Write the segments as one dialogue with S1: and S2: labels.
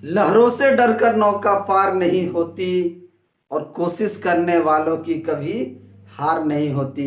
S1: लहरों से डरकर नौका पार नहीं होती और कोशिश करने वालों की कभी हार नहीं होती।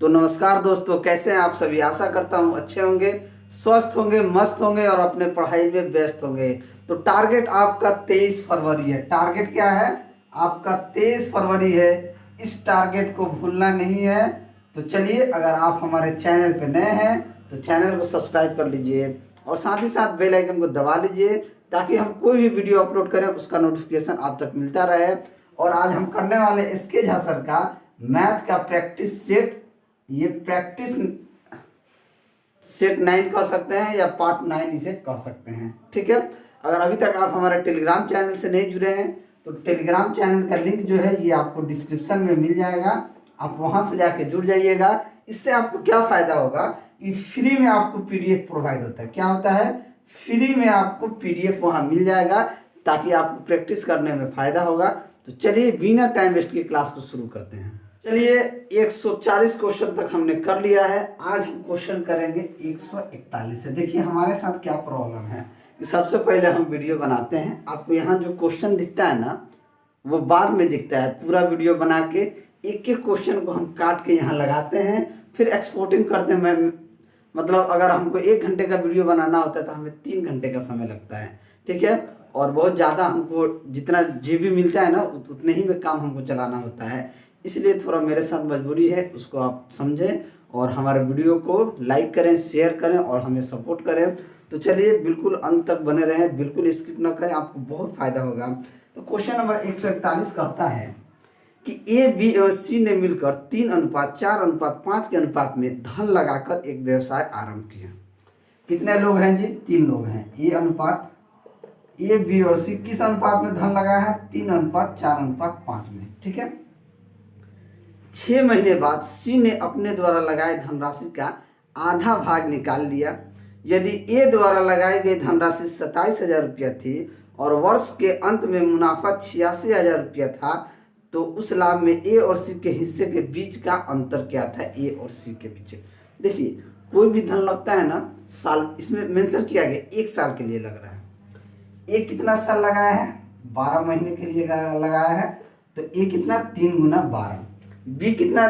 S1: तो नमस्कार दोस्तों, कैसे हैं आप सभी। आशा करता हूं अच्छे होंगे, स्वस्थ होंगे, मस्त होंगे और अपने पढ़ाई में व्यस्त होंगे। तो टारगेट आपका 23 फरवरी है। टारगेट क्या है आपका? 23 फरवरी है। इस टारगेट को भूलना नहीं है। तो चलिए, अगर आप हमारे चैनल पे नए हैं तो चैनल को सब्सक्राइब कर लीजिए और साथ ही साथ बेल आइकन को दबा लीजिए ताकि हम कोई भी वीडियो अपलोड करें उसका नोटिफिकेशन आप तक मिलता रहे। और आज हम करने वाले एसके झा सर का मैथ का प्रैक्टिस सेट, ये प्रैक्टिस सेट 9 कह सकते हैं या पार्ट 9 इसे कह सकते हैं। ठीक है, अगर अभी तक आप हमारे टेलीग्राम चैनल से नहीं जुड़े हैं तो टेलीग्राम चैनल का लिंक जो है ये आपको डिस्क्रिप्शन में मिल जाएगा, आप वहां से जाके जुड़ जाइएगा। इससे आपको क्या फ़ायदा होगा कि फ्री में आपको पीडीएफ प्रोवाइड होता है। क्या होता है? फ्री में आपको पीडीएफ वहां मिल जाएगा ताकि आपको प्रैक्टिस करने में फ़ायदा होगा। तो चलिए बिना टाइम वेस्ट की क्लास को शुरू करते हैं। चलिए, 140 क्वेश्चन तक हमने कर लिया है। आज हम क्वेश्चन करेंगे 141 से। देखिए हमारे साथ क्या प्रॉब्लम है कि सबसे पहले हम वीडियो बनाते हैं। आपको यहाँ जो क्वेश्चन दिखता है ना वो बाद में दिखता है। पूरा वीडियो बना के एक एक क्वेश्चन को हम काट के यहाँ लगाते हैं, फिर एक्सपोर्टिंग करते हैं। मतलब अगर हमको 1 घंटे का वीडियो बनाना होता है तो हमें 3 घंटे का समय लगता है। ठीक है, और बहुत ज़्यादा हमको जितना जीबी मिलता है ना उतने ही में काम हमको चलाना होता है। इसलिए थोड़ा मेरे साथ मजबूरी है, उसको आप समझें और हमारे वीडियो को लाइक करें, शेयर करें और हमें सपोर्ट करें। तो चलिए बिल्कुल अंत तक बने रहें, बिल्कुल स्किप ना करें, आपको बहुत फायदा होगा। तो क्वेश्चन नंबर 141 कहता है कि ए, बी और सी ने मिलकर 3:4:5 के अनुपात में धन लगाकर एक व्यवसाय आरंभ किया। कितने लोग हैं जी? 3 लोग हैं। ए, बी और सी किस अनुपात में धन लगाया है? 3:4:5 में। ठीक है, 6 महीने बाद सी ने अपने द्वारा लगाए धनराशि का आधा भाग निकाल लिया। यदि ए द्वारा लगाई गई धनराशि 27,000 रुपया थी और वर्ष के अंत में मुनाफा 86,000 रुपया था, तो उस लाभ में ए और सी के हिस्से के बीच का अंतर क्या था? ए और सी के बीच देखिए, कोई भी धन लगता है ना, साल इसमें मेंशन किया गया 1 साल के लिए लग रहा है। ए कितना साल लगाया है? 12 महीने के लिए लगाया है। तो ए कितना? 3 गुना 12। बी कितना?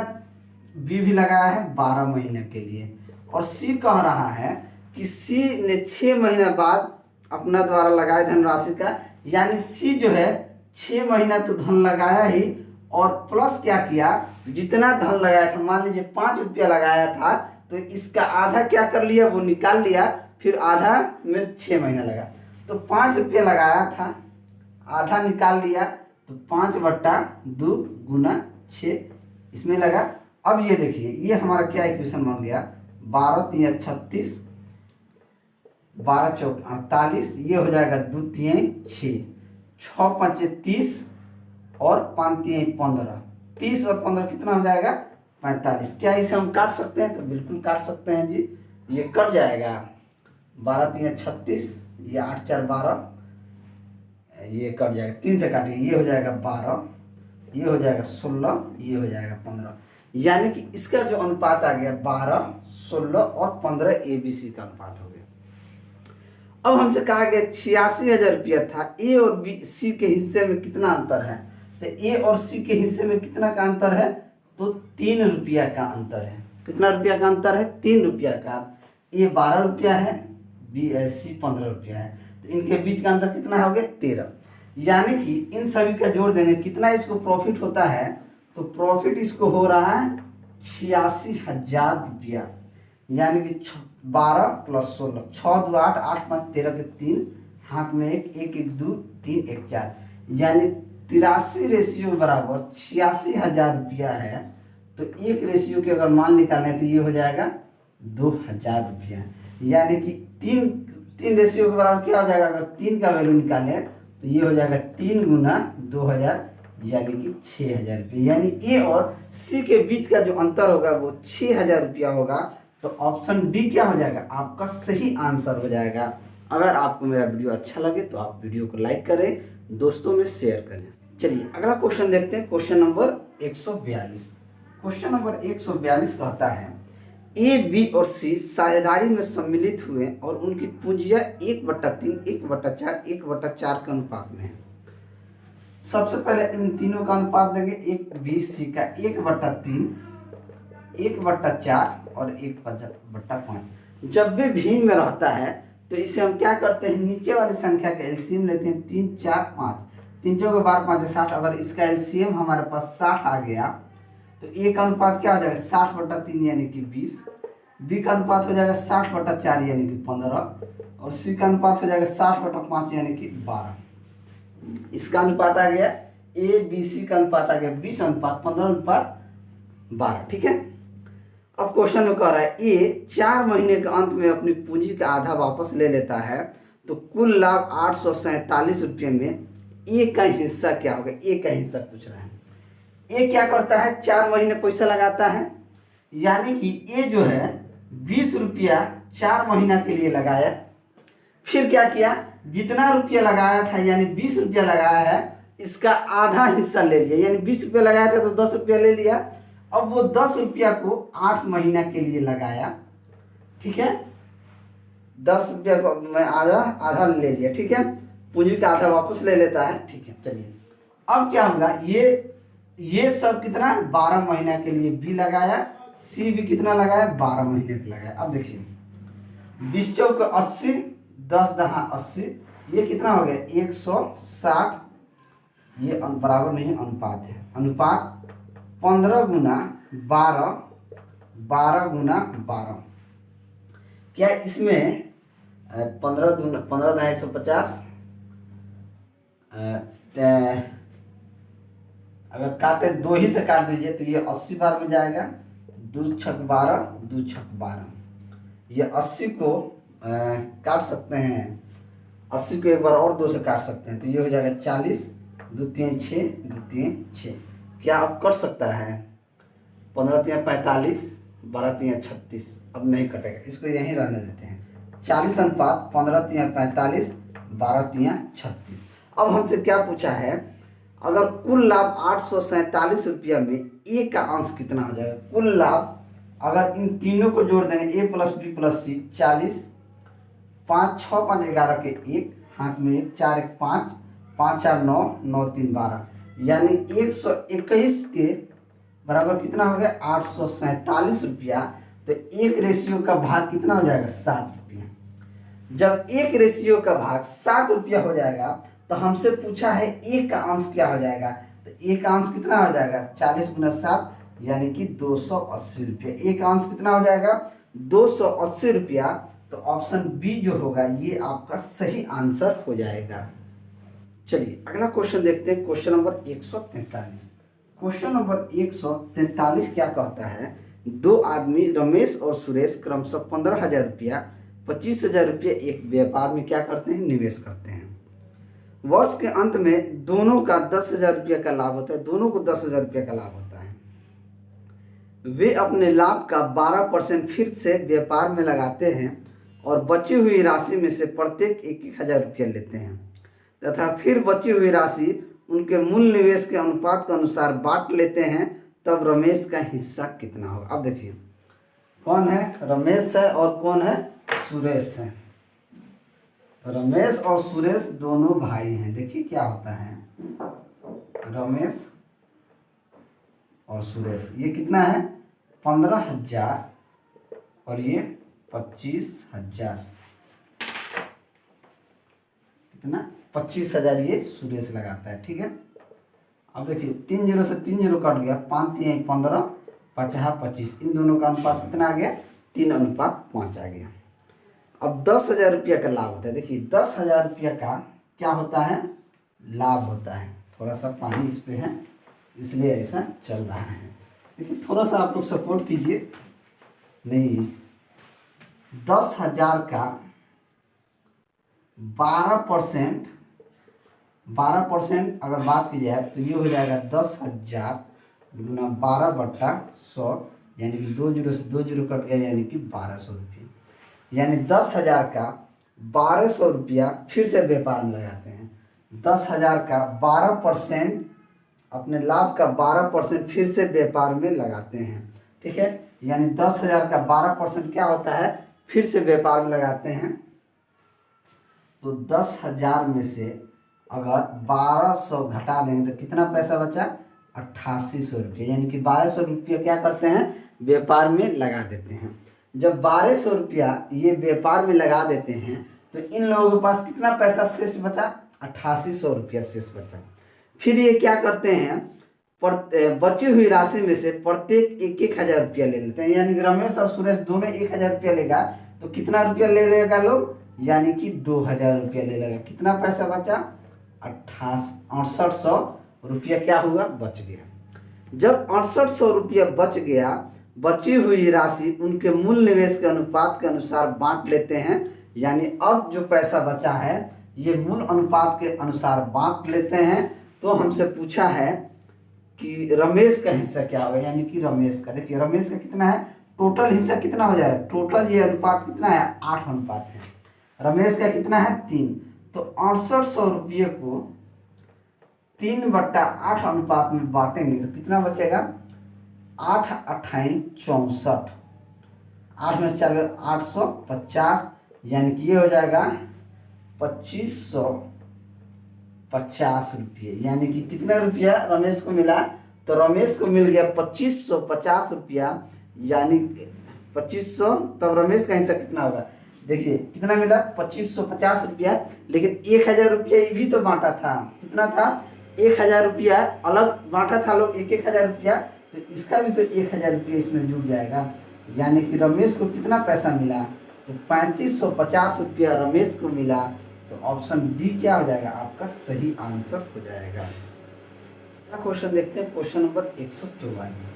S1: बी भी लगाया है 12 महीने के लिए। और सी कह रहा है कि सी ने 6 महीने बाद अपना द्वारा लगाए धनराशि का, यानी सी जो है 6 महीना तो धन लगाया ही और प्लस क्या किया, जितना धन लगाया था, मान लीजिए 5 रुपया लगाया था तो इसका आधा क्या कर लिया, वो निकाल लिया, फिर आधा में 6 महीना लगा। तो 5 रुपया लगाया था, आधा निकाल लिया, तो 5/2 गुना 6 इसमें लगा। अब ये देखिए, ये हमारा क्या इक्वेशन बन गया? 12×3 = 36, 12×4 = 48, ये हो जाएगा 2×3 = 6, 6×5 = 30 और 5×3 = 15। 30 और 15 कितना हो जाएगा? 45। क्या इसे हम काट सकते हैं? तो बिल्कुल काट सकते हैं जी, ये कट जाएगा। 12×3 = 36, ये 8×4 = 12, ये कट जाएगा, 3 से काटिए, ये हो जाएगा 12, ये हो जाएगा 16, ये हो जाएगा 15। यानी कि इसका जो अनुपात आ गया 12, 16 और 15 ABC का अनुपात हो गया। अब हमसे कहा गया 86,000 रुपया था, ए और बी सी के हिस्से में कितना अंतर है? तो ए और सी के हिस्से में कितना का अंतर है? तो 3 रुपया का अंतर है। कितना रुपया का अंतर है? 3 रुपया का। ए 12 रुपया है, बी सी 15 रुपया है, तो इनके बीच का अंतर कितना हो गया? 13। यानी कि इन सभी का जोड़ देंगे, कितना इसको प्रॉफिट होता है? तो प्रॉफिट इसको हो रहा है 86,000 रुपया। यानी कि 12 + 16, 6 2 8, 8 5 13 के 3, हाथ में 1, 1 1 2 3 1 4, यानी 83 रेशियो बराबर 86,000 रुपया है। तो एक रेशियो के अगर मान निकालें तो ये हो जाएगा 2,000 रुपया। यानी कि तीन रेशियो के बराबर क्या हो जाएगा? अगर 3 का वैल्यू निकालें तो ये हो जाएगा 3 गुना 2,000, यानी कि 6,000 रुपये। यानी ए और सी के बीच का जो अंतर होगा वो 6,000 रुपया होगा। तो ऑप्शन डी क्या हो जाएगा? आपका सही आंसर हो जाएगा। अगर आपको मेरा वीडियो अच्छा लगे तो आप वीडियो को लाइक करें, दोस्तों में शेयर करें। चलिए अगला क्वेश्चन देखते हैं, क्वेश्चन नंबर 142। क्वेश्चन नंबर 142 कहता है ए, बी और सी साझेदारी में सम्मिलित हुए और उनकी पूंजियां 1/3, 1/4, 1/4 के अनुपात में है। सबसे पहले इन तीनों का अनुपात देंगे। एक बी सी का 1/3, 1/4 और 1/5। जब भी भिन्न में रहता है तो इसे हम क्या करते हैं, नीचे वाली संख्या का एलसीएम लेते हैं। 3, 4, 5, 3 चौके 12, 5 60। अगर इसका एलसीएम हमारे पास 60 आ गया तो ए का अनुपात क्या हो जाएगा, 60/3 यानी कि 20। बी का अनुपात हो जाएगा 60/4 यानी कि 15। और सी का अनुपात हो जाएगा 60/5 यानी कि 12। इसका अनुपात आ गया, ए बी सी का अनुपात आ गया 20:15:12। ठीक है। अब क्वेश्चन में कह रहा है ए 4 महीने के अंत में अपनी पूंजी का आधा वापस ले लेता है तो कुल लाभ 847 रुपये में ए का हिस्सा क्या होगा। ए का हिस्सा पूछ रहा है। ए क्या करता है, 4 महीने पैसा लगाता है, यानी कि ए जो है 20 रुपया 4 महीना के लिए लगाया। फिर क्या किया, जितना रुपया लगाया था यानी 20 रुपया लगाया है, इसका आधा हिस्सा ले लिया। यानी 20 रुपया लगाया था तो 10 रुपया ले लिया। अब वो 10 रुपया को 8 महीना के लिए लगाया। ठीक है, 10 रुपया को मैं आधा ले लिया। ठीक है, पूंजी का आधा वापस ले लेता है। ठीक है, चलिए अब क्या होगा, ये सब कितना, 12 महीना के लिए भी लगाया। सी भी कितना लगाया, 12 महीने के लगाया। अब देखिए 20 चौक 80, 10 दहा 80, ये कितना हो गया 160। ये बराबर नहीं, अनुपात है। अनुपात 15 गुना 12, 12 गुना 12। क्या इसमें 15 दहा 150, अगर काटे 2 ही से काट दीजिए तो ये 80 बार में जाएगा। 2 छक 12, 2 छक 12। ये 80 को काट सकते हैं, 80 को एक बार और 2 से काट सकते हैं तो ये हो जाएगा 40, 2 3 6, 2 3 6। क्या अब कट सकता है, 15 3 45, 12 3 36। अब नहीं कटेगा, इसको यहीं रहने देते हैं। 40:15, 15 3 45, 12 3 36। अब हमसे क्या पूछा है, अगर कुल लाभ 847 रुपया में ए का अंश कितना हो जाएगा। कुल लाभ अगर इन तीनों को जोड़ देंगे, ए प्लस बी प्लस सी, 40, 5 6 5 11 के 1, हाथ में 1, 4 1 5, 5 4 9, 9 3 12, यानी 121 के बराबर कितना हो गया 847 रुपया। तो 1 रेशियो का भाग कितना हो जाएगा, 7 रुपया। जब 1 रेशियो का भाग 7 रुपया हो जाएगा तो हमसे पूछा है ए का अंश क्या हो जाएगा। तो ए का अंश कितना हो जाएगा, 40 गुना 7 यानी कि 280 रुपया। ए का अंश कितना हो जाएगा, 280 रुपया। तो ऑप्शन बी जो होगा ये आपका सही आंसर हो जाएगा। चलिए अगला क्वेश्चन देखते हैं, क्वेश्चन नंबर 143। क्वेश्चन नंबर 143 क्या कहता है, 2 आदमी रमेश और सुरेश क्रमशः 15,000 रुपया, 25,000 रुपया एक व्यापार में क्या करते हैं, निवेश करते हैं। वर्ष के अंत में दोनों का 10,000 रुपया का लाभ होता है। दोनों को 10,000 रुपया का लाभ होता है। वे अपने लाभ का 12% फिर से व्यापार में लगाते हैं और बची हुई राशि में से प्रत्येक 1,000 रुपया लेते हैं तथा फिर बची हुई राशि उनके मूल निवेश के अनुपात के अनुसार बांट लेते हैं। तब रमेश का हिस्सा कितना होगा। अब देखिए कौन है, रमेश है और कौन है, सुरेश है। रमेश और सुरेश दोनों भाई हैं। देखिए क्या होता है, रमेश और सुरेश, ये कितना है 15,000 और ये 25,000। कितना 25,000 ये सुरेश लगाता है। ठीक है, अब देखिए 3 0 से 3 0 कट गया, 5 3 15, 50 25। इन दोनों का अनुपात कितना आ गया, 3:5 आ गया। अब 10,000 रुपया का लाभ होता है। देखिए 10,000 रुपया का क्या होता है, लाभ होता है। थोड़ा सा पानी इस पे है इसलिए ऐसा चल रहा है, लेकिन थोड़ा सा आप लोग सपोर्ट कीजिए। नहीं, 10,000 का 12% अगर बात की जाए तो ये हो जाएगा 10,000 गुना 12/100, यानी कि 2 0 से 2 0 कट गया, यानी कि 1200 रुपये। यानी 10,000 का 1200 रुपया फिर से व्यापार में लगाते हैं। 10,000 का 12%, अपने लाभ का 12% फिर से व्यापार में लगाते हैं। ठीक है, यानी 10,000 का 12% क्या होता है, फिर से व्यापार में लगाते हैं। तो 10,000 में से अगर 1,200 घटा देंगे तो कितना पैसा बचा, 8800 रुपये। यानी कि 1,200 रुपया क्या करते हैं, व्यापार में लगा देते हैं। जब 1,200 रुपया ये व्यापार में लगा देते हैं तो इन लोगों के पास कितना पैसा शेष बचा, 8800 रुपया शेष बचा। फिर ये क्या करते हैं, बची हुई राशि में से प्रत्येक 1,000 रुपया ले लेते हैं। यानी रमेश और सुरेश दोनों 1,000 रुपया लेगा तो कितना रुपया ले लेगा लोग, यानी कि 2,000 रुपया ले लेगा। कितना पैसा बचा, 6800 रुपया क्या हुआ, बच गया। जब 6800 रुपया बच गया, बची हुई राशि उनके मूल निवेश के अनुपात के अनुसार बांट लेते हैं। यानी अब जो पैसा बचा है ये मूल अनुपात के अनुसार बांट लेते हैं। तो हमसे पूछा है कि रमेश का हिस्सा क्या होगा, यानी कि रमेश का, देखिए रमेश का कितना है, टोटल हिस्सा कितना हो जाएगा, टोटल ये अनुपात कितना है, 8 अनुपात है। रमेश का कितना है, 3। तो 6800 रुपये को 3/8 अनुपात में बांटेंगे तो कितना बचेगा, 8 अट्ठाई 64, 8 में 4 850, यानी कि ये हो जाएगा 2550 रुपये। यानी कि कितना रुपया रमेश को मिला, तो रमेश को मिल गया 2550 रुपया, यानी 2500। तब रमेश का हिस्सा कितना होगा, देखिए कितना मिला, 2550 रुपया। लेकिन 1,000 रुपया ये भी तो बांटा था, कितना था, 1,000 रुपया अलग बांटा था लोग, 1,000 रुपया, तो इसका भी तो 1,000 रुपया इसमें जुड़ जाएगा। यानी कि रमेश को कितना पैसा मिला, तो 3550 रुपया रमेश को मिला। तो ऑप्शन डी क्या हो जाएगा, आपका सही आंसर हो जाएगा। अगला क्वेश्चन देखते हैं, क्वेश्चन नंबर 144।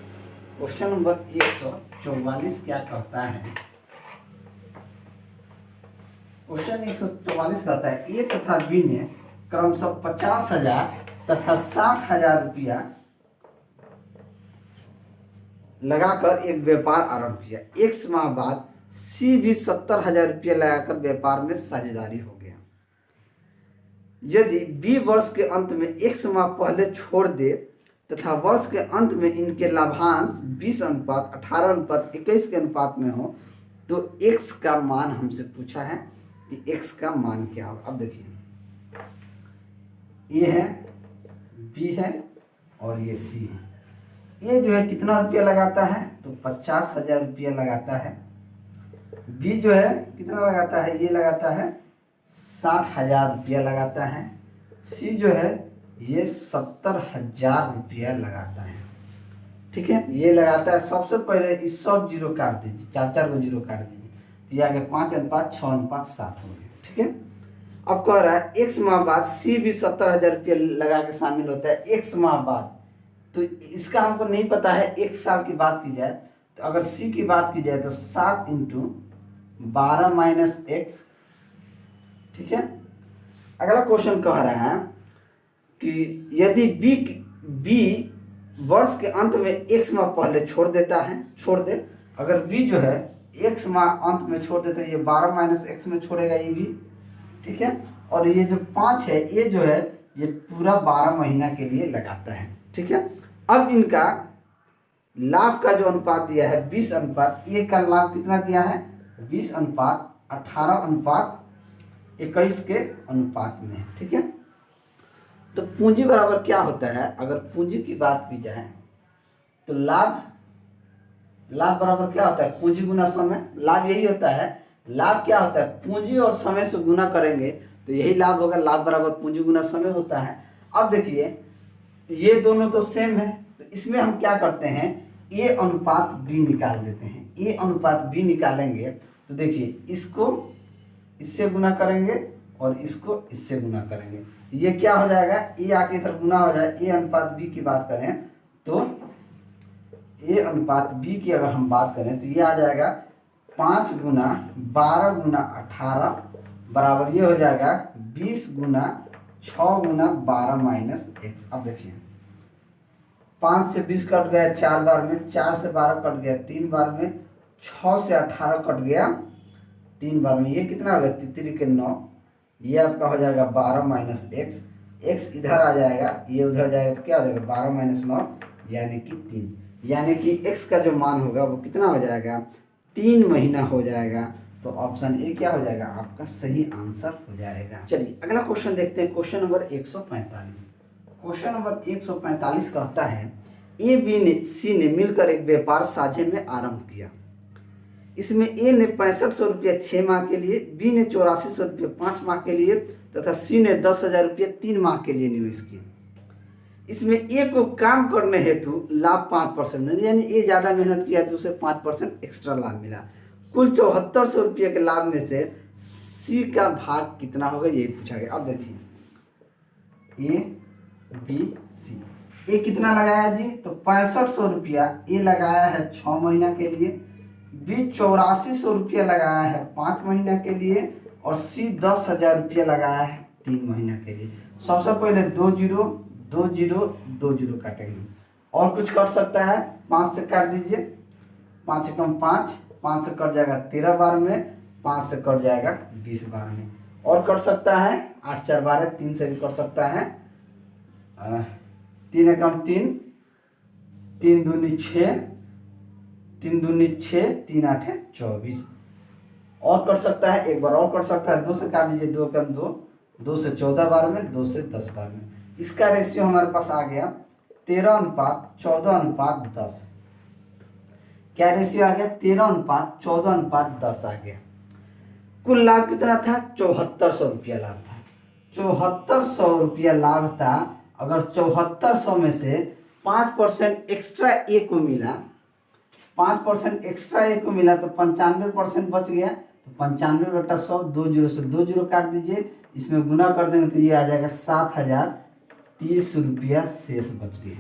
S1: क्वेश्चन नंबर 144 क्या करता है, क्वेश्चन 144 कहता है ए तथा बी ने क्रमशः 50,000 तथा 60,000 रुपया लगाकर एक व्यापार आरंभ किया। एक माह बाद सी भी 70,000 रुपया लगाकर व्यापार में साझेदारी हो गया। यदि बी वर्ष के अंत में एक माह पहले छोड़ दे तथा वर्ष के अंत में इनके लाभांश 20:18:21 के अनुपात में हो तो एक्स का मान हमसे पूछा है कि एक्स का मान क्या होगा। अब देखिए ये है, बी है और ये सी है। ये जो है कितना रुपया लगाता है, तो 50,000 रुपया लगाता है। बी जो है कितना लगाता है, ये लगाता है 60,000 रुपया लगाता है। सी जो है ये 70,000 रुपया लगाता है। ठीक है, ये लगाता है। सबसे पहले इस सब जीरो काट दीजिए, 4 को जीरो काट दीजिए, ये आगे 5:6:7 हो गया। ठीक है, अब कह रहा है एक माह बाद सी भी 70,000 रुपया लगा के शामिल होता है। एक माह बाद, तो इसका हमको नहीं पता है। एक साल की बात की जाए तो अगर सी की बात की जाए तो 7 × 12 - x। ठीक है, अगला क्वेश्चन कह रहा है कि यदि बी वर्ष के अंत में एक माह पहले छोड़ देता है, छोड़ दे, अगर बी जो है एक माह अंत में छोड़ दे तो ये 12 - x में छोड़ेगा ये भी। ठीक है, और ये जो 5 है ये जो है ये पूरा 12 महीना के लिए लगाता है। ठीक है, अब इनका लाभ का जो अनुपात दिया है 20:1 का लाभ कितना दिया है, 20:18:21 के अनुपात में। ठीक है, तो पूंजी बराबर क्या होता है, अगर पूंजी की बात की जाए तो लाभ बराबर क्या होता है, पूंजी गुना समय। लाभ यही होता है, लाभ क्या होता है, पूंजी और समय से गुना करेंगे तो यही लाभ होगा। लाभ बराबर पूंजी गुना समय होता है। अब देखिए ये दोनों तो सेम है, तो इसमें हम क्या करते हैं, ए अनुपात बी निकाल देते हैं। ए अनुपात बी निकालेंगे तो देखिए इसको इससे गुना करेंगे और इसको इससे गुना करेंगे, ये क्या हो जाएगा, ए आके इधर गुना हो जाए। ए अनुपात बी की बात करें तो ए अनुपात बी की अगर हम बात करें तो ये आ जाएगा 5 × 12 × 18 बराबर ये हो जाएगा 20 × 6 × 12 - x। अब देखिए 5 से 20 कट गया 4 बार में, 4 से 12 कट गया 3 बार में, 6 से 18 कट गया 3 बार में, ये कितना हो गया 3 के 9, ये आपका हो जाएगा 12 - x। x इधर आ जाएगा, ये उधर जाएगा तो क्या हो जाएगा 12 - 9 यानी कि 3। यानी कि x का जो मान होगा वो कितना हो जाएगा, 3 महीना हो जाएगा। तो ऑप्शन ए क्या हो जाएगा, आपका सही आंसर हो जाएगा। चलिए अगला क्वेश्चन देखते हैं, क्वेश्चन नंबर 145। क्वेश्चन नंबर 145 कहता है ए बी ने सी ने मिलकर एक व्यापार साझे में आरंभ किया। इसमें ए ने 6500 रुपया 6 माह के लिए, बी ने 8400 रुपये 5 माह के लिए तथा सी ने 10,000 रुपये 3 माह के लिए निवेश किए। इसमें ए को काम करने हेतु लाभ 5% यानी ए ज़्यादा मेहनत किया तो उसे 5% एक्स्ट्रा लाभ मिला। कुल 7400 रुपये के लाभ में से सी का भाग कितना होगा, यही पूछा गया। अब देखिए ए बी सी, ए कितना लगाया जी, तो 6500 रुपया ए लगाया है 6 महीना के लिए, बी 8400 रुपया लगाया है 5 महीना के लिए और सी 10,000 रुपया लगाया है 3 महीना के लिए। सबसे पहले 2 जीरो 2 जीरो 2 जीरो काटेंगे और कुछ कट सकता है, 5 से काट दीजिए, 5 एकम 5, 5 से कट जाएगा 13 बार में, 5 से कट जाएगा 20 बार में। और कट सकता है 8 4 12, 3 से भी कट सकता है, 3 एकम 3, 3 दूनी 6, 3 दूनी 6, 3 8 24। और कट सकता है, एक बार और कट सकता है, 2 से काट दीजिए, 2 एकम 2, 2 से 14 बार में, 2 से 10 बार में। इसका रेशियो हमारे पास आ गया 13:14:10। क्या रेशियो आ गया, 13:14:10 आ गया। कुल लाभ कितना था, 7400 रुपया लाभ था। 7400 रुपया लाभ था। अगर 7400 में से 5% एक्स्ट्रा ए को मिला, 5% एक्स्ट्रा ए को मिला तो 95% बच गया। तो 95/100, 2 जीरो से 2 जीरो काट दीजिए, इसमें गुना कर देंगे तो ये आ जाएगा 7030 रुपया शेष बच गया।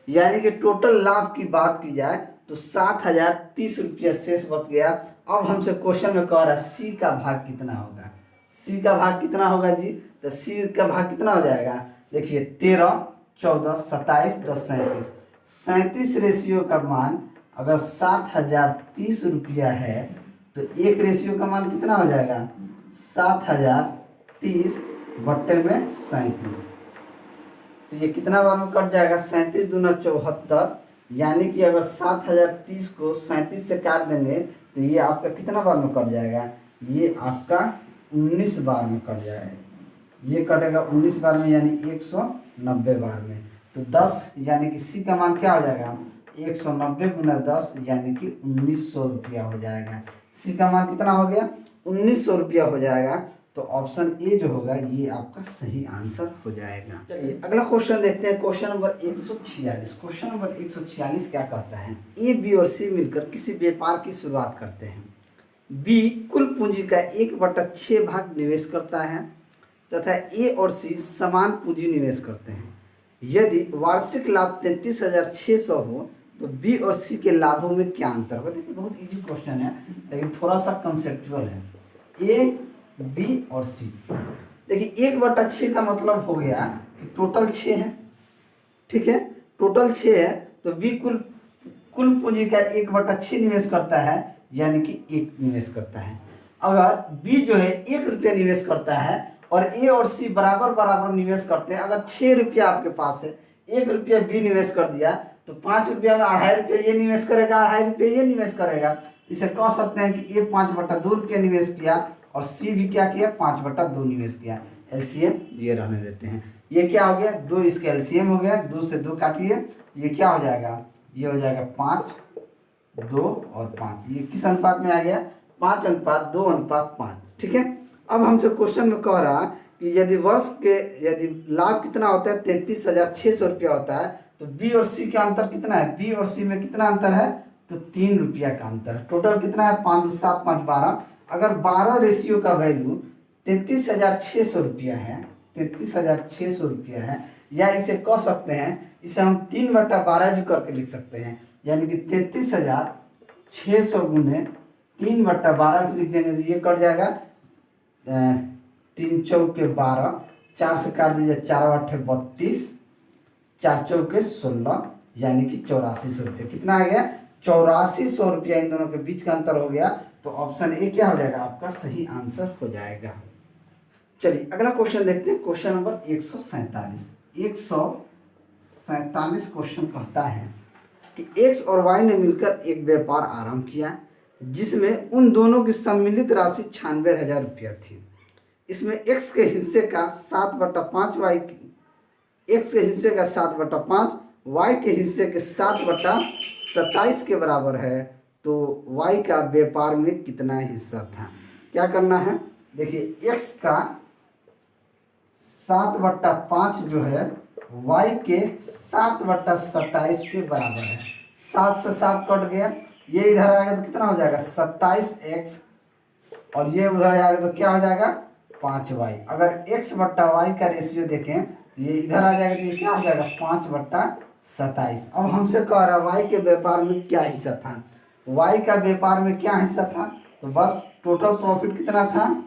S1: यानी कि टोटल लाभ की बात की जाए तो 7030 रुपया शेष बच गया। अब हमसे क्वेश्चन में कह रहा है सी का भाग कितना होगा। सी का भाग कितना होगा जी, तो सी का भाग कितना हो जाएगा, देखिए 13, 14, 27, 10, 37। 37 रेशियो का मान अगर 7030 रुपया है तो एक रेशियो का मान कितना हो जाएगा, 7030 बट्टे में 37। तो ये कितना बार में कट जाएगा, 37 दूना 74, यानी कि अगर 7030 को 37 से काट देंगे तो ये आपका कितना बार में कट जाएगा, ये आपका 19 बार में कट जाएगा। ये कटेगा 19 बार में यानी 190 बार में। तो 10 यानी कि सी का मान क्या हो जाएगा, 190 गुना 10 यानी कि 1900 रुपया हो जाएगा। सी का मान कितना हो गया, 1900 रुपया हो जाएगा। तो ऑप्शन ए जो होगा ये आपका सही आंसर हो जाएगा। चलिए अगला क्वेश्चन देखते हैं, क्वेश्चन नंबर 146। क्वेश्चन नंबर 146 क्या कहता है, ए बी और सी मिलकर किसी व्यापार की शुरुआत करते हैं। बी कुल पूंजी का 1/6 भाग निवेश करता है तथा ए और सी समान पूंजी निवेश करते हैं। यदि वार्षिक लाभ 33,600 हो तो बी और सी के लाभों में क्या अंतर होगा। देखिए बहुत इजी क्वेश्चन है लेकिन थोड़ा सा कंसेप्चुअल है। ए बी और सी, देखिए 1/6 का मतलब हो गया कि टोटल 6 है, ठीक है, टोटल 6 है तो बी कुल पूंजी का 1/6 निवेश करता है यानी कि 1 निवेश करता है। अगर बी जो है 1 रुपया निवेश करता है और ए और सी बराबर बराबर निवेश करते हैं, अगर 6 रुपया आपके पास है, 1 रुपया बी निवेश कर दिया तो 5 रुपया में 2.5 रुपया ये निवेश करेगा, 2.5 रुपया ये निवेश करेगा। इसे कह सकते हैं कि ए 5/2 रुपया निवेश किया और सी भी क्या किया, 5/2 निवेश किया। एलसीएम ये रहने देते हैं। ये क्या हो गया, 2 इसका एलसीएम हो गया, 2 से 2 काटिए, ये क्या हो जाएगा, ये हो जाएगा 5, 2 और 5। ये किस अनुपात में आ गया, 5:2:5, ठीक है। अब हमसे क्वेश्चन में कह रहा कि यदि वर्ष के यदि लाभ कितना होता है 33,600 रुपया होता है तो बी और सी का अंतर कितना है, बी और सी में कितना अंतर है, तो 3 रुपया का अंतर है। टोटल कितना है, 5 2 7 5 12। अगर 12 रेशियो का वैल्यू 33,600 रुपया है, 33,600 रुपया है, या इसे कह सकते हैं, इसे हम 3/12 भी करके लिख सकते हैं, यानी कि 33,600 गुने 3/12 लिख देंगे तो ये कट जाएगा 3 चौके 12, 4 से काट दीजिए, 4 8 32, 4 चौके 16 यानी कि 8400 रुपये। कितना आ गया, 8400 रुपया इन दोनों के बीच का अंतर हो गया। तो ऑप्शन ए क्या हो जाएगा, आपका सही आंसर हो जाएगा। चलिए अगला क्वेश्चन देखते हैं, क्वेश्चन नंबर 147। 147 क्वेश्चन कहता है कि एक्स और वाई ने मिलकर एक व्यापार आरंभ किया जिसमें उन दोनों की सम्मिलित राशि 96,000 रुपया थी। इसमें एक्स के हिस्से का 7/5 वाई, एक्स के हिस्से का 7/5 वाई के हिस्से के 7/27 के बराबर है। तो वाई का व्यापार में कितना हिस्सा था? क्या करना है, देखिए एक्स का 7/5 जो है वाई के 7/27 के बराबर है। 7 से 7 कट गया, ये इधर आएगा तो कितना हो जाएगा 27x, और ये उधर आएगा तो क्या हो जाएगा 5y। अगर x/y का रेशियो देखें तो ये इधर आ जाएगा तो ये क्या हो जाएगा 5/27। अब हमसे कह रहा है y के व्यापार में क्या हिस्सा था। y का व्यापार में क्या हिस्सा था, तो बस टोटल प्रॉफिट कितना था,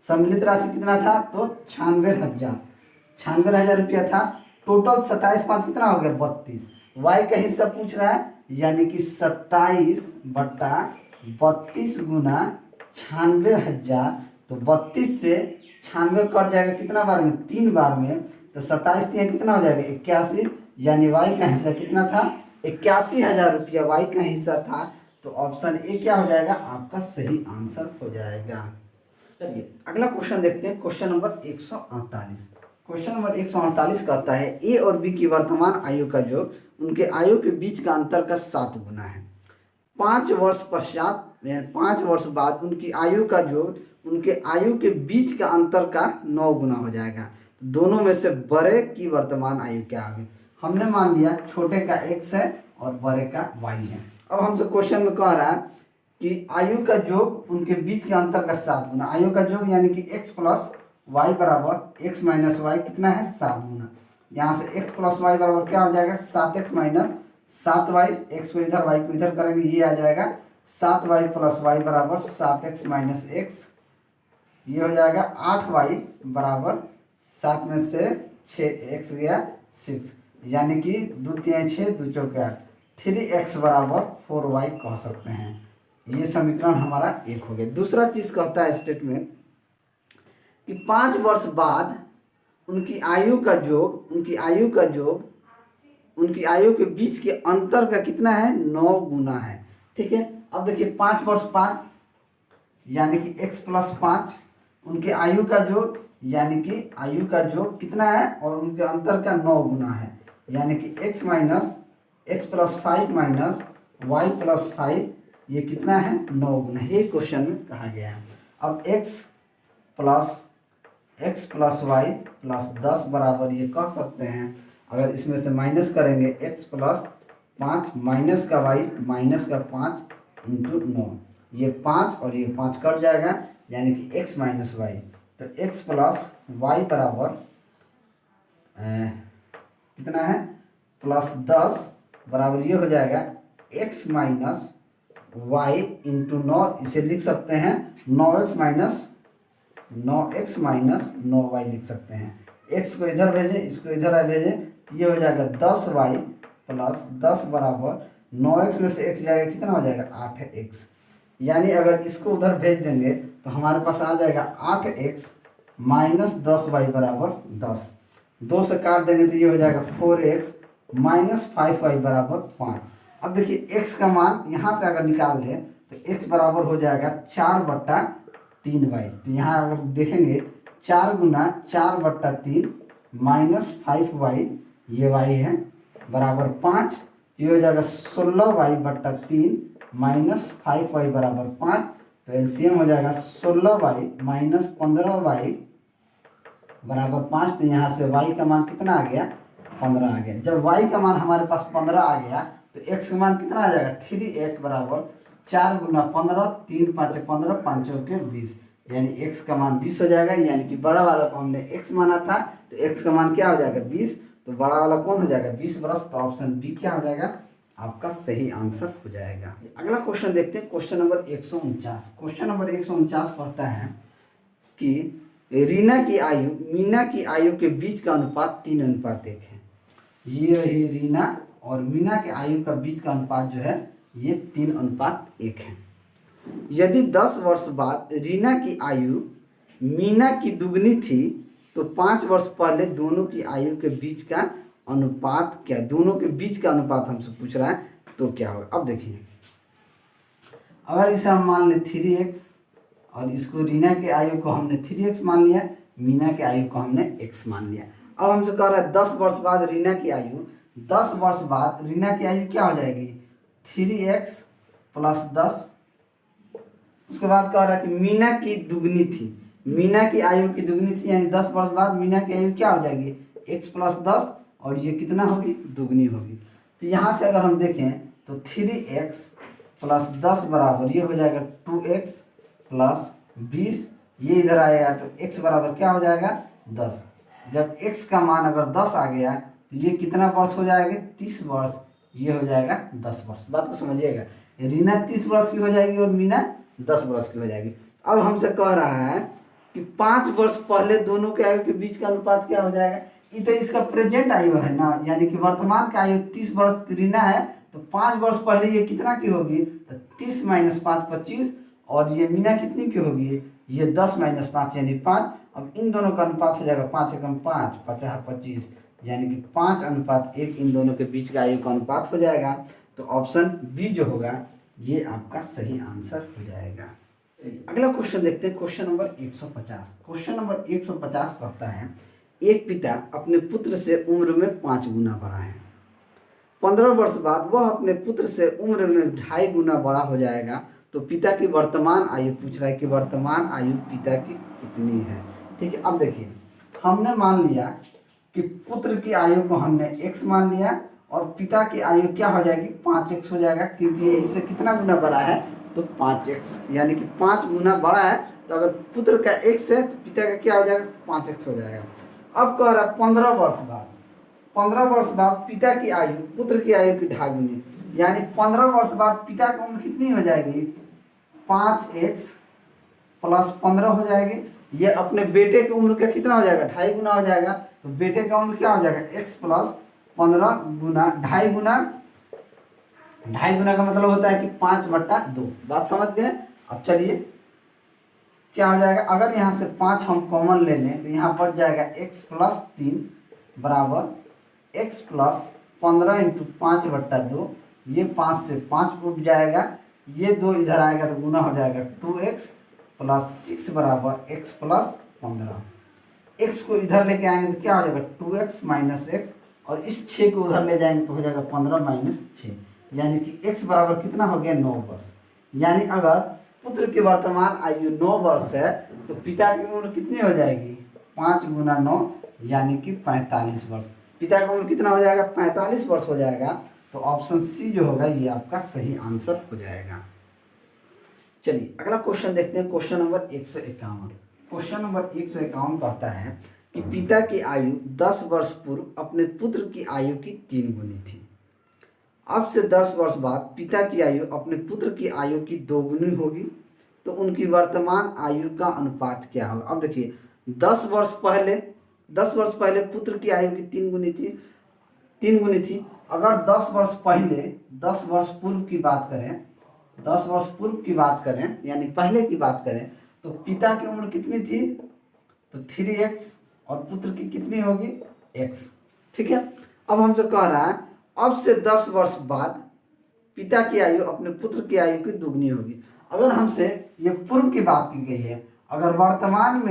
S1: सम्मिलित राशि कितना था, तो 96,000 रुपया था। टोटल 27/5 कितना हो गया 32। वाई का हिस्सा पूछ रहा है, यानी कि 27/32 गुना 96,000। तो 32 से 96 कट जाएगा कितना बार में, 3 बार में। तो 27 3 कितना हो जाएगा 81, यानी वाई का हिस्सा कितना था 81,000 रुपया वाई का हिस्सा था। तो ऑप्शन ए क्या हो जाएगा, आपका सही आंसर हो जाएगा। चलिए अगला क्वेश्चन देखते हैं, क्वेश्चन नंबर 148। क्वेश्चन नंबर 148 कहता है ए और बी की वर्तमान आयु का योग उनके आयु के बीच का अंतर का 7 गुना है। 5 वर्ष पश्चात, 5 वर्ष बाद उनकी आयु का योग उनके आयु के बीच का अंतर का 9 गुना हो जाएगा। दोनों में से बड़े की वर्तमान आयु क्या होगी। हमने मान लिया छोटे का x है और बड़े का y है। अब हमसे क्वेश्चन में कह रहा है कि आयु का योग उनके बीच के अंतर का 7 गुना। आयु का योग यानी कि x प्लस वाई बराबर x माइनस वाई कितना है 7 गुना। यहाँ से x प्लस वाई बराबर क्या हो जाएगा 7x माइनस 7y। x को इधर y को इधर करेंगे, ये आ जाएगा 7y प्लस वाई बराबर 7x माइनस x। ये हो जाएगा 8y बराबर 7 में से 6x गया 6, यानी कि 2 3 6 2 4 8, 3x बराबर 4y कह सकते हैं। ये समीकरण हमारा 1 हो गया। दूसरा चीज कहता है स्टेटमेंट कि 5 वर्ष बाद उनकी आयु का योग उनकी आयु के बीच के अंतर का कितना है 9 गुना है। ठीक है, अब देखिए 5 वर्ष 5 यानी कि x प्लस 5, उनके आयु का योग यानी कि आयु का योग कितना है और उनके अंतर का 9 गुना है, यानी कि x minus x plus 5 minus y plus 5, ये कितना है 9 गुना। ये क्वेश्चन में कहा गया है। अब x प्लस वाई प्लस 10 बराबर ये कह सकते हैं, अगर इसमें से माइनस करेंगे x प्लस 5 माइनस का y माइनस का 5 इंटू 9, ये 5 और ये 5 कट जाएगा, यानी कि x माइनस वाई। तो x प्लस वाई बराबर कितना है प्लस 10 बराबर ये हो जाएगा x माइनस वाई इंटू 9, इसे लिख सकते हैं 9x माइनस 9y लिख सकते हैं। x को इधर भेजें, इसको इधर भेजें, तो ये हो जाएगा 10y प्लस 10 बराबर 9x में से x जाएगा कितना हो जाएगा 8x, यानी अगर इसको उधर भेज देंगे तो हमारे पास आ जाएगा 8x माइनस 10y बराबर 10। 2 से काट देंगे तो ये हो जाएगा 4x माइनस 5y बराबर 5। अब देखिए x का मान यहाँ से अगर निकाल दें तो x बराबर हो जाएगा 4/3y। तो यहाँ अगर देखेंगे 4 गुना 4/3 माइनस 5y, ये y है बराबर 5, ये हो जाएगा 16y/3 माइनस 5y बराबर 5। तो एलसीएम हो जाएगा 16y माइनस 15y बराबर 5। तो यहाँ से y का मान कितना आ गया 15 आ गया। जब y का मान हमारे पास 15 आ गया तो x का मान कितना आ जाएगा 3x बराबर 4 गुना 15, 3 5 15, 5 के 20, यानी x का मान 20 हो जाएगा। यानी कि बड़ा वाला को हमने x माना था तो x का मान क्या हो जाएगा 20, तो बड़ा वाला कौन हो जाएगा 20 बरस। तो ऑप्शन बी क्या हो जाएगा आपका सही आंसर हो जाएगा। अगला क्वेश्चन देखते हैं, क्वेश्चन नंबर 149। क्वेश्चन नंबर 149 कहता है कि रीना की आयु मीना की आयु के बीच का अनुपात 3:1 है। ये रही रीना और मीना के आयु का बीच का अनुपात जो है ये 3:1 है। यदि 10 वर्ष बाद रीना की आयु मीना की दुगनी थी तो 5 वर्ष पहले दोनों की आयु के बीच का अनुपात क्या, दोनों के बीच का अनुपात हमसे पूछ रहा है तो क्या होगा। अब देखिए, अगर इसे हम मान लें 3x और इसको रीना के आयु को हमने 3x मान लिया, मीना के आयु को हमने x मान लिया। अब हमसे कह रहा है 10 वर्ष बाद रीना की आयु, 10 वर्ष बाद रीना की आयु क्या हो जाएगी 3x + 10। उसके बाद कह रहा है कि मीना की दुगनी थी, मीना की आयु की दुगनी थी, यानी 10 वर्ष बाद मीना की आयु क्या हो जाएगी x + 10, और ये कितना होगी दुगनी होगी। तो यहाँ से अगर हम देखें तो 3x + 10 बराबर ये हो जाएगा 2x + 20, ये इधर आएगा तो x बराबर क्या हो जाएगा 10। जब x का मान अगर 10 आ गया तो ये कितना वर्ष हो जाएगा 30 वर्ष, ये हो जाएगा 10 वर्ष। बात को समझिएगा, रीना 30 वर्ष की हो जाएगी और मीना 10 वर्ष की हो जाएगी। अब हमसे कह रहा है कि 5 वर्ष पहले दोनों के आयु के बीच का अनुपात क्या हो जाएगा। ये तो इसका प्रेजेंट आयु है ना, यानी कि वर्तमान का आयु 30 वर्ष की रीना है, तो 5 वर्ष पहले ये कितना की होगी तो 30 - 5 25, और ये मीना कितनी की होगी ये 10 - 5 यानी 5। अब इन दोनों का अनुपात हो जाएगा 5 × 5 = 25, यानी कि 5:1 इन दोनों के बीच का आयु का अनुपात हो जाएगा। तो ऑप्शन बी जो होगा ये आपका सही आंसर हो जाएगा। अगला क्वेश्चन देखते हैं, क्वेश्चन नंबर 150। क्वेश्चन नंबर 150 कहता है एक पिता अपने पुत्र से उम्र में 5 गुना बड़ा है, 15 वर्ष बाद वह अपने पुत्र से उम्र में 2.5 गुना बड़ा हो जाएगा, तो पिता की वर्तमान आयु पूछ रहा है कि वर्तमान आयु पिता की कितनी है। ठीक है, अब देखिए हमने मान लिया कि पुत्र की आयु को हमने x मान लिया और पिता की आयु क्या हो जाएगी 5x हो जाएगा, क्योंकि ये इससे कितना गुना बड़ा है तो 5x, यानी कि 5 गुना बड़ा है। तो अगर पुत्र का x है तो पिता का क्या हो जाएगा 5x हो जाएगा। अब कह रहा है 15 वर्ष बाद, 15 वर्ष बाद पिता की आयु पुत्र की आयु की 2.5 गुनी, यानी 15 वर्ष बाद पिता की उम्र कितनी हो जाएगी 5x + 15 हो जाएगी। ये अपने बेटे की उम्र का कितना हो जाएगा 2.5 गुना हो जाएगा, तो बेटे का उम्र क्या हो जाएगा x + 15 गुना 2.5 गुना, 2.5 गुना का मतलब होता है कि 5/2। बात समझ गए। अब चलिए क्या हो जाएगा, अगर यहाँ से 5 हम कॉमन ले लें तो यहाँ बच जाएगा x + 3 बराबर x + 15 × 5/2, ये 5 से 5 उठ जाएगा, ये 2 इधर आएगा तो गुना हो जाएगा 2x + 6 बराबर x + 15। x को इधर लेके आएंगे तो क्या हो जाएगा 2x - x, और इस 6 को उधर ले जाएंगे तो हो जाएगा 15 - 6, यानी कि x बराबर कितना हो गया 9 वर्ष। यानी अगर पुत्र की वर्तमान आयु 9 वर्ष है तो पिता की उम्र कितनी हो जाएगी 5 × 9 यानी कि 45 वर्ष। पिता की उम्र कितना हो जाएगा 45 वर्ष हो जाएगा। तो ऑप्शन सी जो होगा ये आपका सही आंसर हो जाएगा। चलिए अगला क्वेश्चन देखते हैं, क्वेश्चन नंबर 151। क्वेश्चन नंबर 151 कहता है कि पिता की आयु 10 वर्ष पूर्व अपने पुत्र की आयु की 3 गुनी थी, अब से 10 वर्ष बाद पिता की आयु अपने पुत्र की आयु की 2 गुनी होगी, तो उनकी वर्तमान आयु का अनुपात क्या होगा। अब देखिए 10 वर्ष पहले पुत्र की आयु की 3 गुनी थी। अगर 10 वर्ष पहले 10 वर्ष पूर्व की बात करें, 10 वर्ष पूर्व की बात करें यानी पहले की बात करें, तो पिता की उम्र कितनी थी तो 3x और पुत्र की कितनी होगी x। ठीक है, अब हमसे कह रहा है अब से 10 वर्ष बाद पिता की आयु अपने पुत्र की आयु की दुगनी होगी। अगर हमसे ये पूर्व की बात की गई है, अगर वर्तमान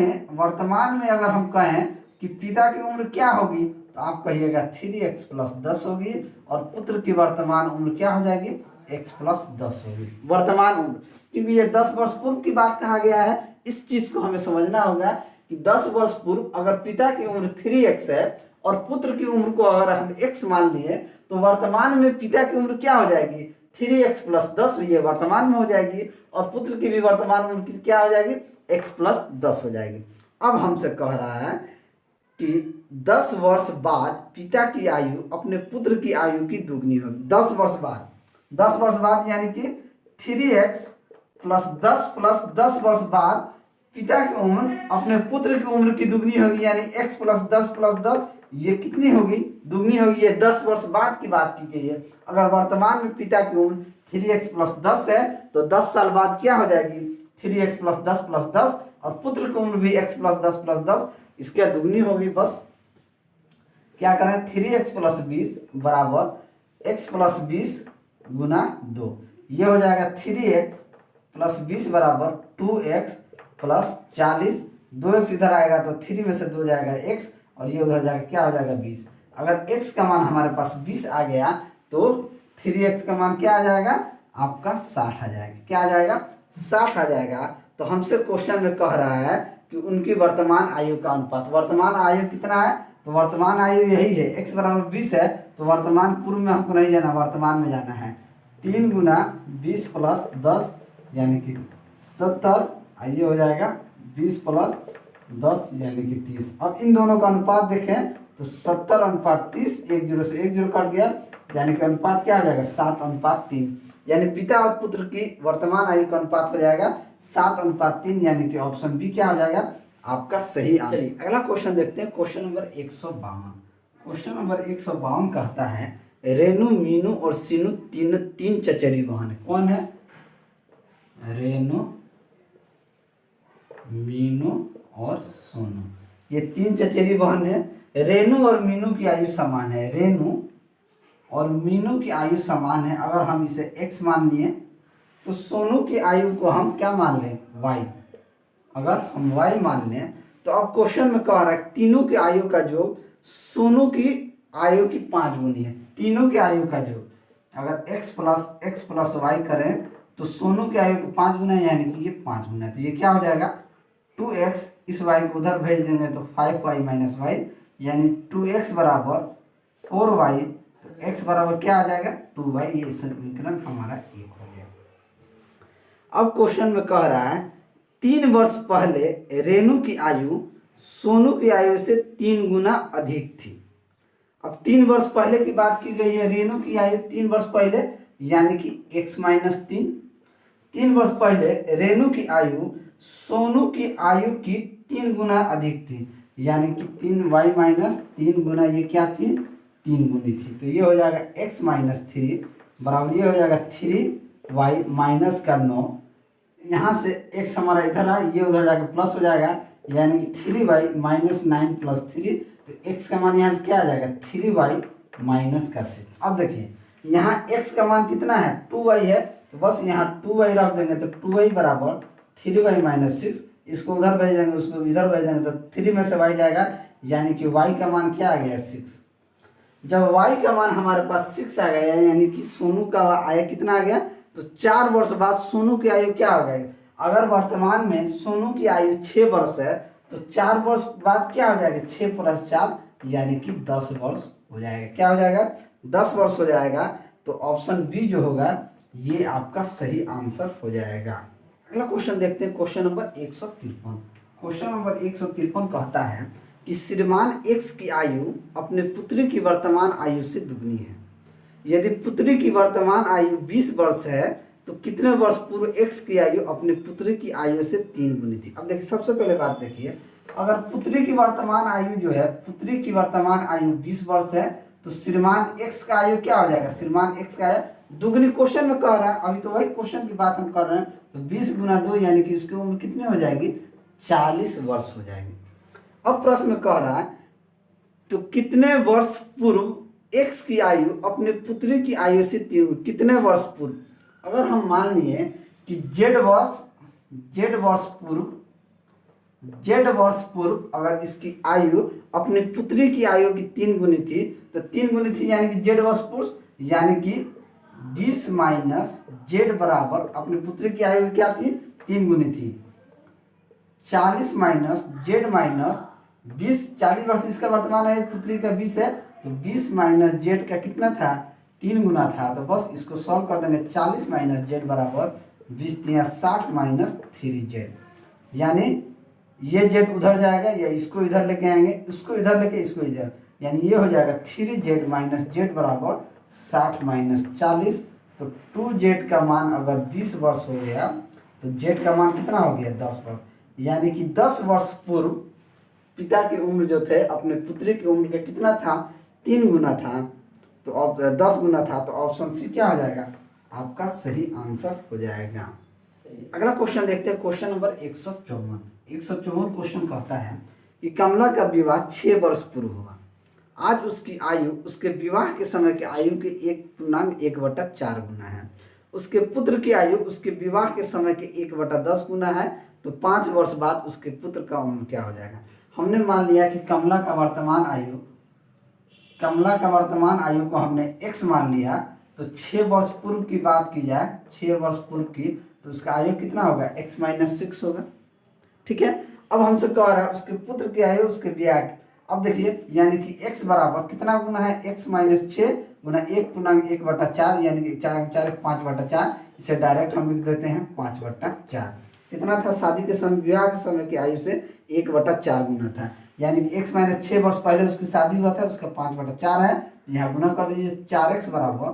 S1: में अगर हम कहें कि पिता की उम्र क्या होगी तो आप कहिएगा 3x + 10 होगी, और पुत्र की वर्तमान उम्र क्या हो जाएगी x + 10 होगी वर्तमान उम्र, क्योंकि ये 10 वर्ष पूर्व की बात कहा गया है। इस चीज को हमें समझना होगा कि 10 वर्ष पूर्व अगर पिता की उम्र 3x है और पुत्र की उम्र को अगर हम x मान लिए तो वर्तमान में पिता की उम्र क्या हो जाएगी 3x + 10, ये वर्तमान में हो जाएगी, और पुत्र की भी वर्तमान उम्र क्या हो जाएगी x + 10 हो जाएगी। अब हमसे कह रहा है कि 10 वर्ष बाद पिता की आयु अपने पुत्र की आयु की दुगनी होगी। 10 वर्ष बाद यानी कि 3x + 10 + 10 वर्ष बाद पिता की उम्र अपने पुत्र की उम्र की दुगनी होगी, यानी x + 10 + 10 ये कितनी होगी दुगनी होगी। ये 10 वर्ष बाद की बात की गई है। अगर वर्तमान में पिता की उम्र 3x + 10 है तो 10 साल बाद क्या हो जाएगी 3x + 10 + 10, और पुत्र की उम्र भी x + 10 + 10 इसके दुगनी होगी। बस क्या करें, 3x प्लस 20 बराबर x प्लस 20 गुना 2। ये हो जाएगा 3x प्लस 20 बराबर 2x प्लस 40। 2x इधर आएगा तो 3 में से 2 जाएगा x और ये उधर जाएगा, क्या हो जाएगा 20। अगर x का मान हमारे पास 20 आ गया तो 3x का मान क्या आ जाएगा, आपका 60 आ जाएगा। क्या आ जाएगा, 60 आ जाएगा। तो हमसे क्वेश्चन में कह रहा है कि उनकी वर्तमान आयु का अनुपात। वर्तमान आयु कितना है, तो वर्तमान आयु यही है, x बराबर 20 है तो वर्तमान पूर्व में हमको नहीं जाना, वर्तमान में जाना है। 3 गुना 20 प्लस 10 यानी कि 70। आइए हो जाएगा 20 प्लस 10 यानी कि 30। अब इन दोनों का अनुपात देखें तो 70:30, 1 0 से 1 0 कट गया, यानी कि अनुपात क्या हो जाएगा, 7:3। यानी पिता और पुत्र की वर्तमान आयु का अनुपात हो जाएगा 7:3, यानी कि ऑप्शन बी क्या हो जाएगा, आपका सही आंसर। अगला क्वेश्चन देखते हैं, क्वेश्चन नंबर 152। क्वेश्चन नंबर 152 कहता है रेणु, मीनू और सीनू तीन चचेरी बहन है। कौन है, रेणु, मीनू और सोनू, ये 3 चचेरी बहन है। रेणु और मीनू की आयु समान है, रेणु और मीनू की आयु समान है। अगर हम इसे x मान लिए तो सोनू की आयु को हम क्या मान लें, y। अगर हम y मान लें तो अब क्वेश्चन में कह रहा है तीनों की आयु का योग सोनू की आयु की 5 गुनी है। तीनों की आयु का योग अगर x प्लस y करें तो सोनू की आयु को 5 गुना है, यानी कि ये 5 गुना है। तो ये क्या हो जाएगा 2x, इस y को उधर भेज देंगे तो 5y माइनस y, यानी 2x बराबर 4y। तो x बराबर क्या आ जाएगा 2y। ये समीकरण हमारा 1 हो गया। अब क्वेश्चन में कह रहा है 3 वर्ष पहले रेणु की आयु सोनू की आयु से 3 गुना अधिक थी। अब 3 वर्ष पहले की बात की गई है, रेणु की आयु 3 वर्ष पहले यानी कि x माइनस 3। 3 वर्ष पहले रेणु की आयु सोनू की आयु की 3 गुना अधिक थी, यानी कि 3y माइनस 3 गुना ये क्या थी, 3 गुनी थी। तो ये हो जाएगा x माइनस 3 बराबर ये हो जाएगा 3y माइनस का 9। यहाँ से x हमारा इधर है, ये उधर जाकर प्लस हो जाएगा, यानी कि 3y माइनस 9 प्लस 3। तो x का मान यहाँ से क्या आ जाएगा 3y माइनस का 6। अब देखिए यहाँ x का मान कितना है 2y है, तो बस यहाँ 2y रख देंगे तो 2y बराबर 3y माइनस 6। इसको उधर भेज देंगे, उसको इधर भेज देंगे तो 3 में से y जाएगा, यानी कि y का मान क्या आ गया 6। जब y का मान हमारे पास 6 आ गया, यानी कि सोनू का आयु कितना आ गया, तो 4 वर्ष बाद सोनू की आयु क्या हो गई। अगर वर्तमान में सोनू की आयु 6 वर्ष है तो 4 वर्ष बाद क्या हो जाएगा 6 प्लस 4 यानी कि 10 वर्ष हो जाएगा। क्या हो जाएगा 10 वर्ष हो जाएगा। तो ऑप्शन बी जो होगा ये आपका सही आंसर हो जाएगा। अगला क्वेश्चन देखते हैं, क्वेश्चन नंबर 153। क्वेश्चन नंबर 153 कहता है कि श्रीमान x की आयु अपने पुत्री की वर्तमान आयु से दुगनी है। यदि पुत्री की वर्तमान आयु 20 वर्ष है तो कितने वर्ष पूर्व x की आयु अपने पुत्री की आयु से 3 गुनी थी। अब देखिए सबसे पहले बात देखिए, अगर पुत्री की वर्तमान आयु जो है, पुत्री की वर्तमान आयु 20 वर्ष है तो श्रीमान x का आयु क्या हो जाएगा, श्रीमान x का आयु दुगनी। क्वेश्चन में कह रहा है, अभी तो वही क्वेश्चन की बात हम कर रहे हैं, तो 20 गुना 2 यानी कि उसकी उम्र कितनी हो जाएगी 40 वर्ष हो जाएगी। अब प्रश्न में कह रहा है तो कितने वर्ष पूर्व x की आयु अपने पुत्री की आयु से 3, कितने वर्ष पूर्व। अगर हम मान लिए कि z वर्ष पूर्व अगर इसकी आयु अपने पुत्री की आयु की 3 गुनी थी, तो 3 गुनी थी यानी कि z वर्ष पूर्व, यानी कि 20 माइनस z बराबर अपनी पुत्री की आयु क्या थी 3 गुनी थी, 40 माइनस z माइनस 20। 40 वर्ष इसका वर्तमान है, पुत्री का 20 है, तो 20 माइनस z का कितना था 3 गुना था। तो बस इसको सॉल्व कर देंगे, 40 माइनस z बराबर 20 3 60 माइनस 3z, यानी ये z उधर जाएगा या इसको इधर लेके आएंगे, उसको इधर लेके इसको इधर, यानी ये हो जाएगा 3z माइनस z बराबर 60 माइनस 40। तो 2z का मान अगर 20 वर्ष हो गया तो z का मान कितना हो गया 10 वर्ष, यानी कि 10 वर्ष पूर्व पिता की उम्र जो थे अपने पुत्री की उम्र का कितना था 3 गुना था, तो अब 10 गुना था। तो ऑप्शन सी क्या हो जाएगा आपका सही आंसर हो जाएगा। अगला क्वेश्चन देखते हैं, क्वेश्चन नंबर 154 क्वेश्चन कहता है कि कमला का विवाह 6 वर्ष पूर्व हुआ आज उसकी आयु उसके विवाह के समय की आयु के 1.1/4 गुना है। उसके पुत्र की आयु उसके विवाह के समय के 1/10 गुना है। तो 5 वर्ष बाद उसके पुत्र का उम्र क्या हो जाएगा। हमने मान लिया कि कमला का वर्तमान आयु को हमने x मान लिया। तो 6 वर्ष पूर्व की बात की जाए, 6 वर्ष पूर्व की, तो उसका आयु कितना होगा, x-6 होगा। ठीक है। अब हमसे कह रहा है उसके पुत्र की आयु उसके ब्याह की। अब देखिए यानी कि x बराबर कितना गुना है, x-6 गुना 1/1/4 यानी कि 4 5/4। इसे डायरेक्ट हम लिख देते हैं 5/4। कितना था, शादी के समय विवाह के समय की आयु से 1/4 गुना था। यानी कि x-6 वर्ष पहले उसकी शादी हुआ था, उसका 5/4 है। यहाँ गुना कर दीजिए, 4x बराबर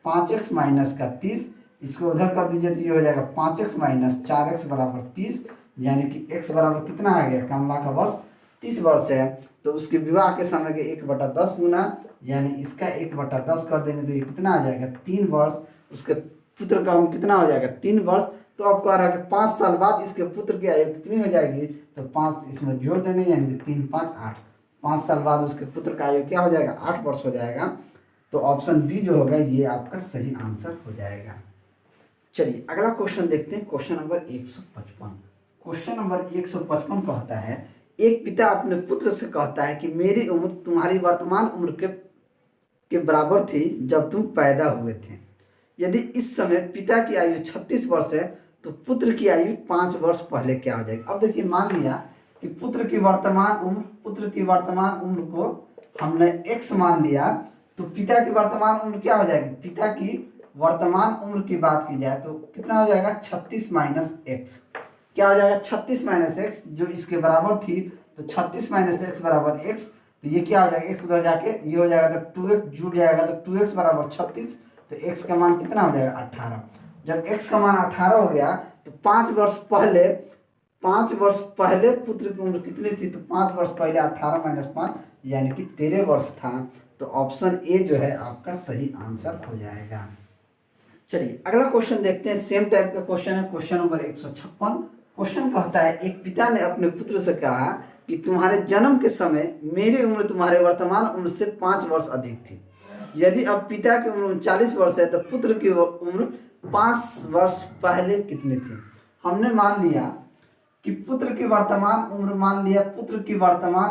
S1: 5x माइनस का 30। इसको उधर कर दीजिए तो ये हो जाएगा 5x माइनस 4x बराबर 30। यानी कि x बराबर कितना आ गया, कमला का वर्ष 30 वर्ष है। तो उसके विवाह के समय के 1/10 गुना, यानी इसका 1/10 कर देंगे तो ये कितना आ जाएगा, 3 वर्ष। उसके पुत्र का उम्र कितना हो जाएगा, 3 वर्ष। तो अब कह रहा है कि 5 साल बाद इसके पुत्र की आयु कितनी हो जाएगी, तो 5 इसमें जोड़ देंगे, यानी कि 3 5 8। 5 साल बाद उसके पुत्र का आयु क्या हो जाएगा, 8 वर्ष हो जाएगा। तो ऑप्शन बी जो होगा ये आपका सही आंसर हो जाएगा। चलिए अगला क्वेश्चन देखते हैं, क्वेश्चन नंबर 155। क्वेश्चन नंबर 155 कहता है, एक पिता अपने पुत्र से कहता है कि मेरी उम्र तुम्हारी वर्तमान उम्र के बराबर थी जब तुम पैदा हुए थे। यदि इस समय पिता की आयु 36 वर्ष है तो पुत्र की आयु 5 वर्ष पहले क्या हो जाएगी। अब देखिए मान लिया कि पुत्र की वर्तमान उम्र को हमने x मान लिया, तो पिता की वर्तमान उम्र क्या हो जाएगी, पिता की वर्तमान उम्र की बात की जाए तो कितना हो जाएगा, 36 माइनस एक्स। क्या हो जाएगा, 36 माइनस एक्स, जो इसके बराबर थी। तो 36 माइनस एक्स बराबर एक्स। तो ये क्या हो जाएगा, एक्स उधर जाके ये हो जाएगा तो 2x जुड़ जाएगा, तो 2x बराबर 36। तो x का मान कितना हो जाएगा, 18। जब x का मान 18 हो गया तो 5 वर्ष पहले पुत्र की उम्र कितनी थी, तो 5 वर्ष पहले 18 माइनस 5 यानी कि 13 वर्ष था। तो ऑप्शन ए जो है आपका सही आंसर हो जाएगा। चलिए अगला क्वेश्चन देखते हैं, सेम टाइप का क्वेश्चन है, क्वेश्चन नंबर 156। क्वेश्चन कहता है, एक पिता ने अपने पुत्र से कहा कि तुम्हारे जन्म के समय मेरी उम्र तुम्हारे वर्तमान उम्र से 5 वर्ष अधिक थी। यदि अब पिता की उम्र 39 वर्ष है तो पुत्र की उम्र 5 वर्ष पहले कितनी थी। हमने मान लिया कि पुत्र की वर्तमान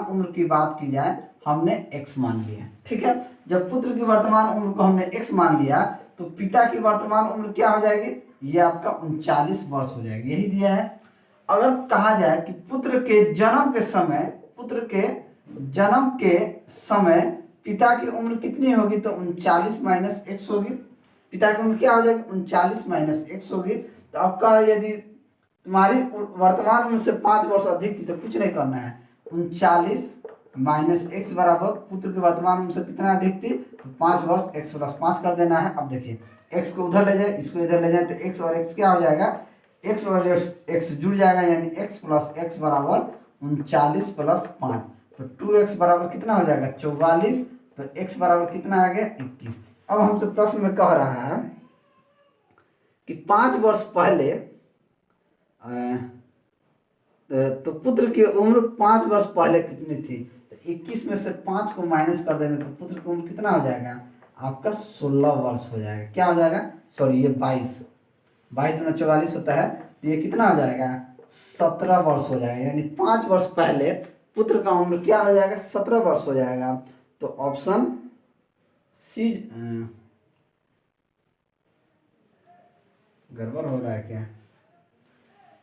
S1: उम्र की बात की जाए हमने x मान लिया। ठीक है। जब पुत्र की वर्तमान उम्र को हमने x मान लिया तो पिता की वर्तमान उम्र क्या हो जाएगी, ये आपका 39 वर्ष हो जाएगी, यही दिया है। अगर कहा जाए कि पुत्र के जन्म के समय पिता की उम्र कितनी होगी, तो 39 माइनस एक्स होगी। पिता की उम्र क्या हो जाएगी, 39 माइनस एक्स होगी। तो अब कह रहे यदि तुम्हारी वर्तमान उम्र से 5 वर्ष अधिक थी तो कुछ नहीं करना है, 39 माइनस एक्स बराबर पुत्र की वर्तमान उम्र से कितना अधिक थी, तो 5 वर्ष, x प्लस 5 कर देना है। अब देखिए x को उधर ले जाए, इसको इधर ले जाए, तो x और x क्या हो जाएगा, x और x जुड़ जाएगा, यानी x प्लस x बराबर 39 प्लस 5। तो 2x बराबर कितना हो जाएगा, 44। तो x बराबर कितना आ गया, 21। अब हमसे प्रश्न में कह रहा है कि 5 वर्ष पहले तो पुत्र की उम्र 5 वर्ष पहले कितनी थी। तो 21 में से 5 को माइनस कर देंगे तो पुत्र की उम्र कितना हो जाएगा, आपका 16 वर्ष हो जाएगा। क्या हो जाएगा, सॉरी ये 22 दूना 44 होता है, तो ये कितना हो जाएगा, 17 वर्ष हो जाएगा। यानी 5 वर्ष पहले पुत्र का उम्र क्या हो जाएगा, 17 वर्ष हो जाएगा। तो ऑप्शन सी गड़बड़ हो रहा है क्या,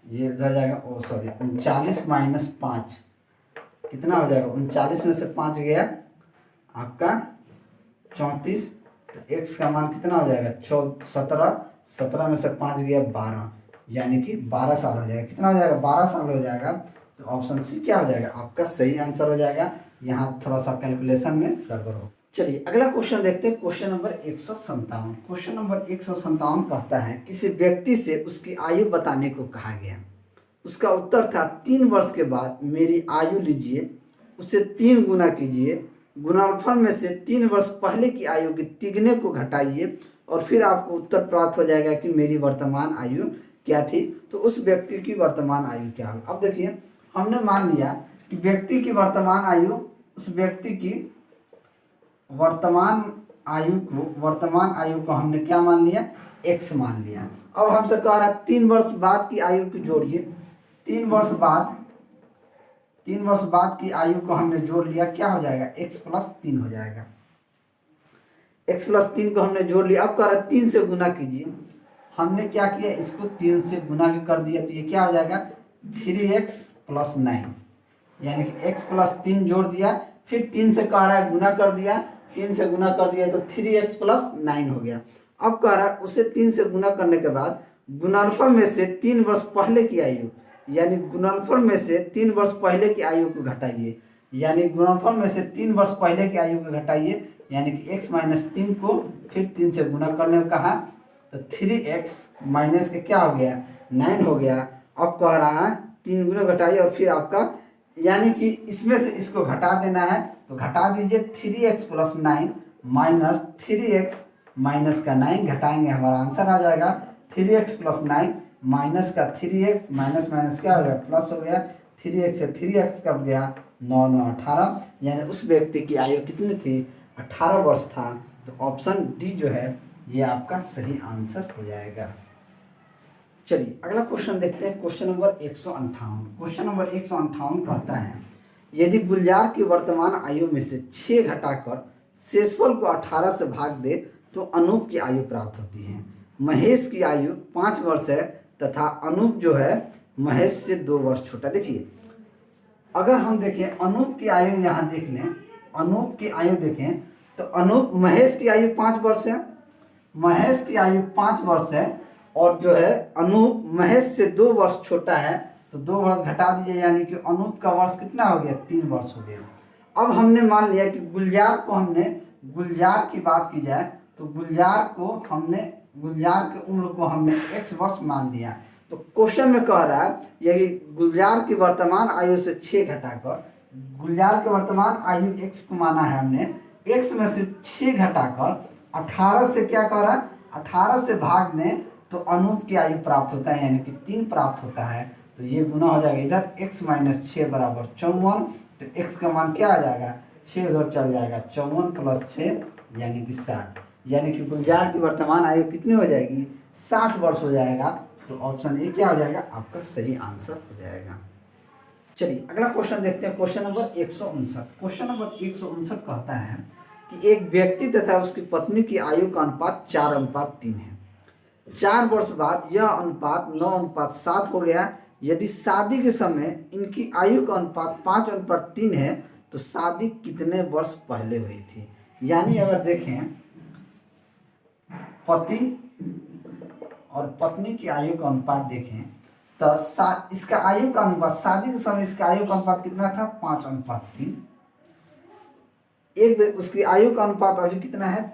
S1: ये इधर जाएगा, ओ सॉरी 39 माइनस 5 कितना हो जाएगा, 39 में से 5 गया आपका 34। तो x का मान कितना हो जाएगा, 17 में से 5 गया 12, यानी कि 12 साल हो जाएगा। कितना हो जाएगा, 12 साल हो जाएगा। तो ऑप्शन सी क्या हो जाएगा, आपका सही आंसर हो जाएगा। यहाँ थोड़ा सा कैलकुलेशन में गड़बड़ हो। चलिए अगला क्वेश्चन देखते हैं, क्वेश्चन नंबर 157। क्वेश्चन नंबर 157 कहता है, किसी व्यक्ति से उसकी आयु बताने को कहा गया। उसका उत्तर था 3 वर्ष के बाद मेरी आयु लीजिए, उसे 3 गुना कीजिए, गुणनफल में से 3 वर्ष पहले की आयु के तिगने को घटाइए और फिर आपको उत्तर प्राप्त हो जाएगा कि मेरी वर्तमान आयु क्या थी। तो उस व्यक्ति की वर्तमान आयु क्या होगी। अब देखिए हमने मान लिया कि व्यक्ति की वर्तमान आयु, उस व्यक्ति की वर्तमान आयु को हमने क्या मान लिया, x मान लिया। अब हमसे कह रहा है 3 वर्ष बाद की आयु को जोड़िए। 3 वर्ष बाद की आयु को हमने जोड़ लिया, क्या हो जाएगा, x + 3 हो जाएगा। x + 3 को हमने जोड़ लिया। अब कह रहा है 3 से गुना कीजिए। हमने क्या किया, इसको 3 से गुना भी कर दिया, तो ये क्या हो जाएगा 3x + 9, यानी कि x + 3 जोड़ दिया, फिर 3 से कह रहा है गुना कर दिया, 3 से गुना कर दिया तो 3x + 9 हो गया। अब कह रहा है उसे 3 से गुना करने के बाद गुणनफल में से 3 वर्ष पहले की आयु, यानी गुणनफल में से 3 वर्ष पहले की आयु को घटाइए, यानी गुणनफल में से 3 वर्ष पहले की आयु को घटाइए, यानी कि x - 3 को फिर 3 से गुना करने को कहा, तो 3x माइनस के क्या हो गया 9 हो गया। अब कह रहा है 3 गुना घटाइए और फिर आपका, यानी कि इसमें से इसको घटा देना है, तो घटा दीजिए 3x + 9 माइनस 3x माइनस का 9 घटाएंगे, हमारा आंसर आ जाएगा 3x + 9 माइनस का 3x, माइनस माइनस क्या हो गया प्लस हो गया, 3x से 3x कट गया, 9 9 18, यानी उस व्यक्ति की आयु कितनी थी 18 वर्ष था। तो ऑप्शन डी जो है ये आपका सही आंसर हो जाएगा। चलिए अगला क्वेश्चन देखते हैं, क्वेश्चन नंबर 158। क्वेश्चन नंबर 158 कहता है यदि गुलजार की वर्तमान आयु में से 6 घटाकर शेषफल को 18 से भाग दे तो अनूप की आयु प्राप्त होती है। महेश की आयु 5 वर्ष है तथा अनूप जो है महेश से 2 वर्ष छोटा। देखिए अगर हम देखें अनूप की आयु, यहाँ देख लें अनूप की आयु देखें तो अनूप, महेश की आयु 5 वर्ष है, महेश की आयु 5 वर्ष है, और जो है अनूप महेश से 2 वर्ष छोटा है, तो 2 वर्ष घटा दीजिए, यानी कि अनूप का वर्ष कितना हो गया 3 वर्ष हो गया। अब हमने मान लिया कि गुलजार की बात की जाए तो गुलजार की उम्र को हमने x वर्ष मान लिया। तो क्वेश्चन में कह रहा है यदि गुलजार की वर्तमान आयु से 6 घटाकर, गुलजार की वर्तमान आयु x को माना है हमने, x में से 6 घटाकर 18 से क्या कह रहा है 18 से भाग दें तो अनूप की आयु प्राप्त होता है, यानी कि 3 प्राप्त होता है। तो ये गुना हो जाएगा, इधर x - 6 = 54, तो x का मान क्या आ जाएगा 6 उधर चल जाएगा, 54 + 6 यानी कि 60, यानी कि गुलजार की वर्तमान आयु कितनी हो जाएगी 60 वर्ष हो जाएगा। तो ऑप्शन ए क्या हो जाएगा आपका सही आंसर हो जाएगा। चलिए अगला क्वेश्चन देखते हैं, क्वेश्चन नंबर 159। क्वेश्चन नंबर 159 कहता है कि एक व्यक्ति तथा उसकी पत्नी की आयु का अनुपात 4:3 है। 4 वर्ष बाद यह अनुपात 9:7 हो गया। यदि शादी के समय इनकी आयु का अनुपात 5:3 है तो शादी कितने वर्ष पहले हुई थी। यानी अगर देखें पति और पत्नी की आयु का अनुपात देखें तो इसका आयु का अनुपात, शादी के समय इसका आयु का अनुपात कितना था 5:3। एक उसकी आयु का अनुपात अभी कितना है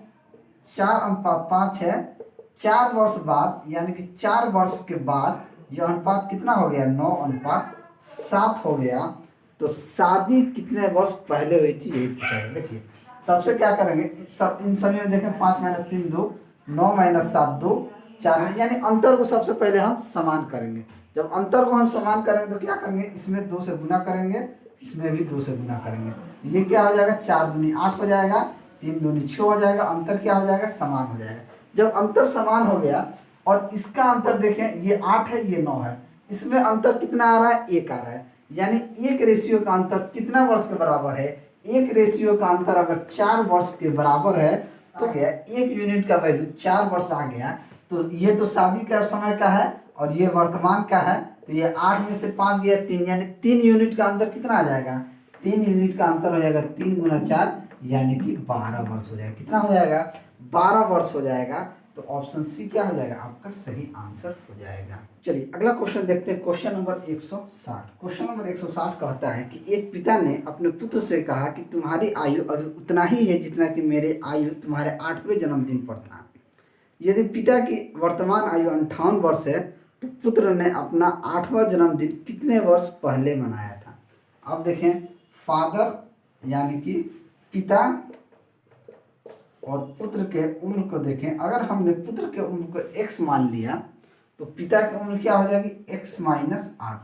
S1: 4:5 है। 4 वर्ष बाद यानी कि 4 वर्ष के बाद यह अनुपात कितना हो गया 9:7 हो गया। तो शादी कितने वर्ष पहले हुई थी यही पूछा गया। देखिए सबसे क्या करेंगे, इन सभी में देखें 5 - 3 2, 9 - 7 2, 4, यानी अंतर को सबसे पहले हम समान करेंगे। जब अंतर को हम समान करेंगे तो क्या करेंगे, इसमें 2 से गुना करेंगे, इसमें भी 2 से गुना करेंगे। ये क्या हो जाएगा 4 दूनी 8 हो जाएगा, 3 दूनी 6 हो जाएगा, अंतर क्या हो जाएगा समान हो जाएगा। जब अंतर समान हो गया और इसका अंतर देखें ये 8 है ये 9 है, इसमें अंतर कितना आ रहा है 1 आ रहा है। यानी एक रेशियो का अंतर कितना वर्ष के बराबर है, एक रेशियो का अंतर अगर 4 वर्ष के बराबर है तो क्या 1 यूनिट का वैल्यू 4 वर्ष आ गया। तो ये तो शादी का समय का है और ये वर्तमान का है, तो ये 8 में से 5 गया 3, यानी 3 यूनिट का अंतर कितना आ जाएगा 3 यूनिट का अंतर हो जाएगा 3 × 4 यानी कि 12 वर्ष हो जाएगा। कितना हो जाएगा 12 वर्ष हो जाएगा। तो ऑप्शन सी क्या हो जाएगा आपका सही आंसर हो जाएगा। चलिए अगला क्वेश्चन देखते हैं, क्वेश्चन नंबर 160। क्वेश्चन नंबर 160 कहता है कि एक पिता ने अपने पुत्र से कहा कि तुम्हारी आयु अभी उतना ही है जितना कि मेरे आयु तुम्हारे 8वें जन्मदिन पर था। यदि पिता की वर्तमान आयु 58 वर्ष है तो पुत्र ने अपना 8वां जन्मदिन कितने वर्ष पहले मनाया था। अब देखें फादर यानी कि पिता और पुत्र के उम्र को देखें। अगर हमने पुत्र के उम्र को x मान लिया तो पिता की उम्र क्या हो जाएगी x - 8,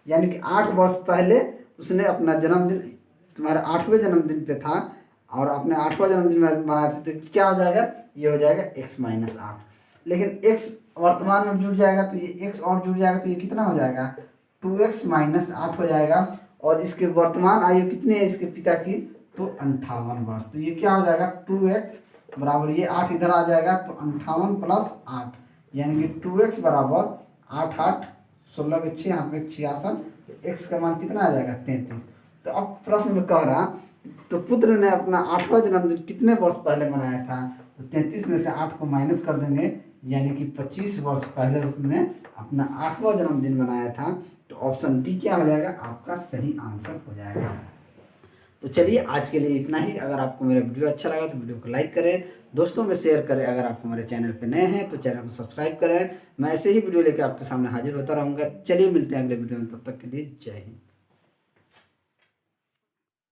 S1: यानी कि 8 वर्ष पहले उसने अपना जन्मदिन तुम्हारे 8वें जन्मदिन पे था और आपने 8वां जन्मदिन मनाया था, तो क्या हो जाएगा, ये हो जाएगा x-8। लेकिन x वर्तमान में जुड़ जाएगा तो ये x और जुड़ जाएगा, तो ये कितना हो जाएगा, 2x-8 हो जाएगा। और इसके वर्तमान आयु कितनी है इसके पिता की, तो 58 वर्ष। तो ये क्या हो जाएगा, 2x बराबर ये 8 इधर आ जाएगा, तो 58 + 8 यानी कि 2x बराबर 8 8 16 के 6 8 के 66, x का मान कितना आ जाएगा, 33। तो अब प्रश्न में कह रहा, तो पुत्र ने अपना 8वां जन्मदिन कितने वर्ष पहले मनाया था, तो 33 में से 8 को माइनस कर देंगे, यानी कि 25 वर्ष पहले उसने अपना 8वां जन्मदिन मनाया था। तो ऑप्शन डी क्या हो जाएगा, आपका सही आंसर हो जाएगा। तो चलिए आज के लिए इतना ही। अगर आपको मेरा वीडियो अच्छा लगा तो वीडियो को लाइक करें, दोस्तों में शेयर करें। अगर आप हमारे चैनल पर नए हैं तो चैनल को सब्सक्राइब करें। मैं ऐसे ही वीडियो लेकर आपके सामने हाजिर होता रहूँगा। चलिए मिलते हैं अगले वीडियो में, तब तक के लिए जय हिंद।